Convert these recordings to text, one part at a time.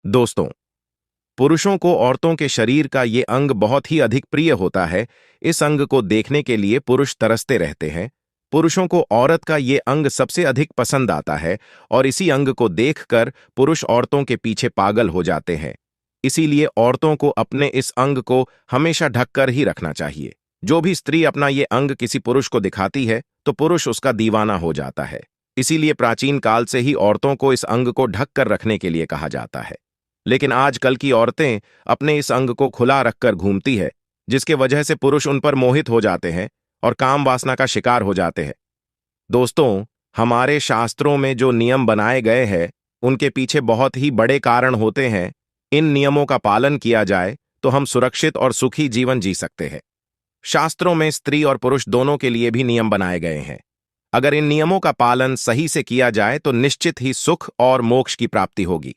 दोस्तों, पुरुषों को औरतों के शरीर का ये अंग बहुत ही अधिक प्रिय होता है। इस अंग को देखने के लिए पुरुष तरसते रहते हैं। पुरुषों को औरत का ये अंग सबसे अधिक पसंद आता है और इसी अंग को देखकर पुरुष औरतों के पीछे पागल हो जाते हैं। इसीलिए औरतों को अपने इस अंग को हमेशा ढककर ही रखना चाहिए। जो भी स्त्री अपना ये अंग किसी पुरुष को दिखाती है तो पुरुष उसका दीवाना हो जाता है। इसीलिए प्राचीन काल से ही औरतों को इस अंग को ढक कर रखने के लिए कहा जाता है। लेकिन आजकल की औरतें अपने इस अंग को खुला रखकर घूमती है, जिसके वजह से पुरुष उन पर मोहित हो जाते हैं और काम वासना का शिकार हो जाते हैं। दोस्तों, हमारे शास्त्रों में जो नियम बनाए गए हैं उनके पीछे बहुत ही बड़े कारण होते हैं। इन नियमों का पालन किया जाए तो हम सुरक्षित और सुखी जीवन जी सकते हैं। शास्त्रों में स्त्री और पुरुष दोनों के लिए भी नियम बनाए गए हैं। अगर इन नियमों का पालन सही से किया जाए तो निश्चित ही सुख और मोक्ष की प्राप्ति होगी।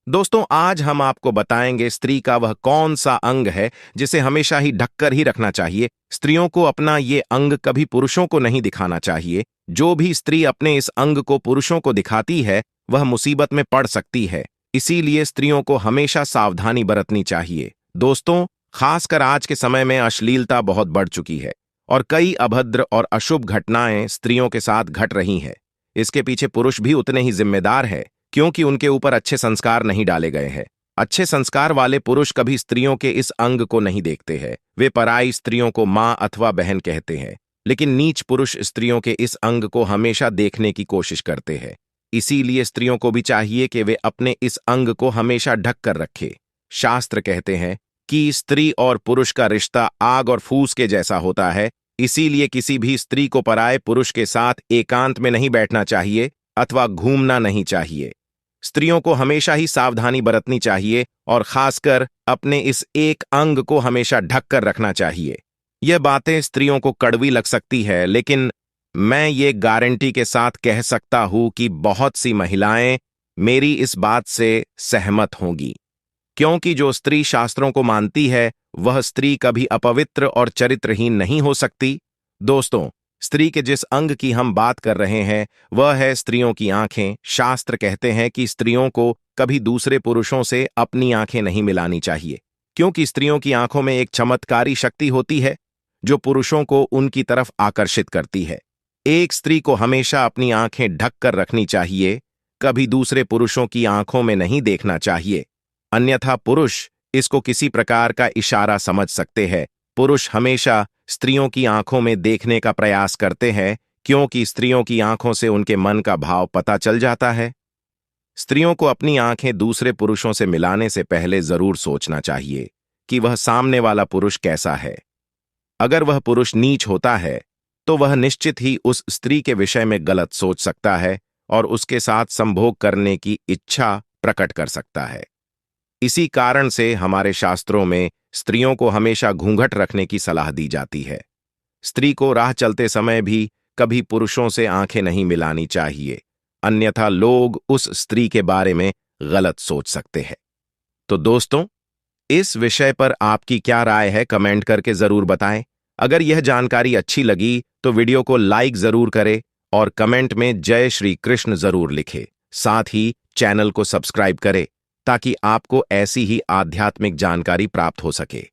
दोस्तों, आज हम आपको बताएंगे स्त्री का वह कौन सा अंग है जिसे हमेशा ही ढककर ही रखना चाहिए। स्त्रियों को अपना ये अंग कभी पुरुषों को नहीं दिखाना चाहिए। जो भी स्त्री अपने इस अंग को पुरुषों को दिखाती है वह मुसीबत में पड़ सकती है। इसीलिए स्त्रियों को हमेशा सावधानी बरतनी चाहिए। दोस्तों, खासकर आज के समय में अश्लीलता बहुत बढ़ चुकी है और कई अभद्र और अशुभ घटनाएं स्त्रियों के साथ घट रही हैं। इसके पीछे पुरुष भी उतने ही जिम्मेदार है, क्योंकि उनके ऊपर अच्छे संस्कार नहीं डाले गए हैं। अच्छे संस्कार वाले पुरुष कभी स्त्रियों के इस अंग को नहीं देखते हैं। वे पराई स्त्रियों को मां अथवा बहन कहते हैं, लेकिन नीच पुरुष स्त्रियों के इस अंग को हमेशा देखने की कोशिश करते हैं। इसीलिए स्त्रियों को भी चाहिए कि वे अपने इस अंग को हमेशा ढक कर रखें। शास्त्र कहते हैं कि स्त्री और पुरुष का रिश्ता आग और फूस के जैसा होता है। इसीलिए किसी भी स्त्री को पराये पुरुष के साथ एकांत में नहीं बैठना चाहिए अथवा घूमना नहीं चाहिए। स्त्रियों को हमेशा ही सावधानी बरतनी चाहिए और खासकर अपने इस एक अंग को हमेशा ढक कर रखना चाहिए। यह बातें स्त्रियों को कड़वी लग सकती है, लेकिन मैं ये गारंटी के साथ कह सकता हूं कि बहुत सी महिलाएं मेरी इस बात से सहमत होंगी, क्योंकि जो स्त्री शास्त्रों को मानती है वह स्त्री कभी अपवित्र और चरित्रहीन नहीं हो सकती। दोस्तों, स्त्री के जिस अंग की हम बात कर रहे हैं वह है स्त्रियों की आंखें। शास्त्र कहते हैं कि स्त्रियों को कभी दूसरे पुरुषों से अपनी आंखें नहीं मिलानी चाहिए, क्योंकि स्त्रियों की आंखों में एक चमत्कारी शक्ति होती है जो पुरुषों को उनकी तरफ आकर्षित करती है। एक स्त्री को हमेशा अपनी आंखें ढक कर रखनी चाहिए, कभी दूसरे पुरुषों की आंखों में नहीं देखना चाहिए, अन्यथा पुरुष इसको किसी प्रकार का इशारा समझ सकते हैं। पुरुष हमेशा स्त्रियों की आंखों में देखने का प्रयास करते हैं, क्योंकि स्त्रियों की आंखों से उनके मन का भाव पता चल जाता है। स्त्रियों को अपनी आंखें दूसरे पुरुषों से मिलाने से पहले जरूर सोचना चाहिए कि वह सामने वाला पुरुष कैसा है। अगर वह पुरुष नीच होता है तो वह निश्चित ही उस स्त्री के विषय में गलत सोच सकता है और उसके साथ संभोग करने की इच्छा प्रकट कर सकता है। इसी कारण से हमारे शास्त्रों में स्त्रियों को हमेशा घूंघट रखने की सलाह दी जाती है। स्त्री को राह चलते समय भी कभी पुरुषों से आंखें नहीं मिलानी चाहिए, अन्यथा लोग उस स्त्री के बारे में गलत सोच सकते हैं। तो दोस्तों, इस विषय पर आपकी क्या राय है, कमेंट करके जरूर बताएं। अगर यह जानकारी अच्छी लगी तो वीडियो को लाइक जरूर करें और कमेंट में जय श्री कृष्ण जरूर लिखें। साथ ही चैनल को सब्सक्राइब करें ताकि आपको ऐसी ही आध्यात्मिक जानकारी प्राप्त हो सके।